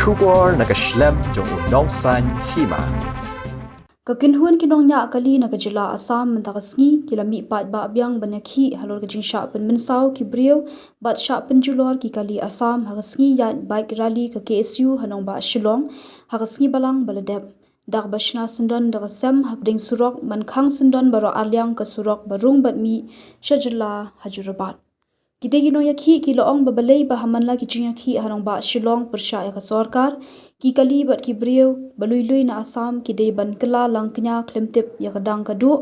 Shubor nakaslem jong unongsan hima. Kakinhuan kinongnya akali na kajila Assam mentakasngi kilami pat ba abyang banyakhi halor kajing sya penmensau kibriyo bat sya penjulor ki kali Assam hakasngi yan bike rally ke KSU hanong ba Shillong hakasngi balang baladep dak bashna sundan dakasem hapding surok mankhang sundan baro alyang ke surok barung batmi syajila hajurabat Kita gino yakhi ki loong babalai bahamanla ki yakhi hanong ba Shillong persya ya sorkar ki kali bat ki brieu balui-lui na Assam ki dei ban kela langknya klemtip ya kadang kadu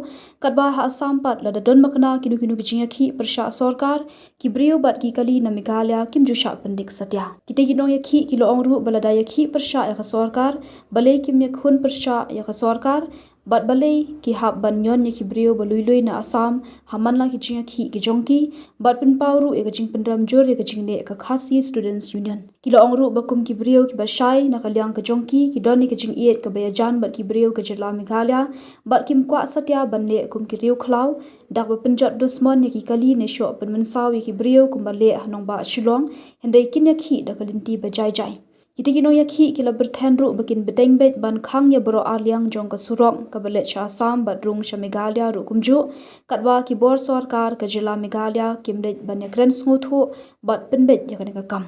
katba ha Assam pat la dadon makna kinu-kinu ki yakhi persya sorkar ki brieu bat ki kali na Meghalaya kim jusha pendik satya kita gino yakhi ki loong ru balada yakhi persya ya sorkar balai kim yakhun persya ya sorkar bat balai ki hab banyon ya ki brieu balui-lui na Assam hamanla ki yakhi ki jongki bat penpau ru ya jing pendram jor ya jing ne ka khasi students union kilo ongru bakum ki brieu ki bashai na kalyang ka jongki ki doni ka jing iet ka bayajan bat ki brieu ka jela Meghalaya bat kim kwa satya banle kum ki riu khlau dak ba penjat dusmon ya ki kali ne sho penmensau ya ki brieu kum bale hanong ba Shillong hendai kin yakhi da kalinti bajai jai Kita kino yakhi kila berthenru bakin bedeng bet ban khang ya bro alyang jong ka surok ka balet sha Assam badrung sha Meghalaya ru kumju katwa ki bor sarkar ka jila Meghalaya kimdet ban ya kren smuthu bat penbet ya ka kam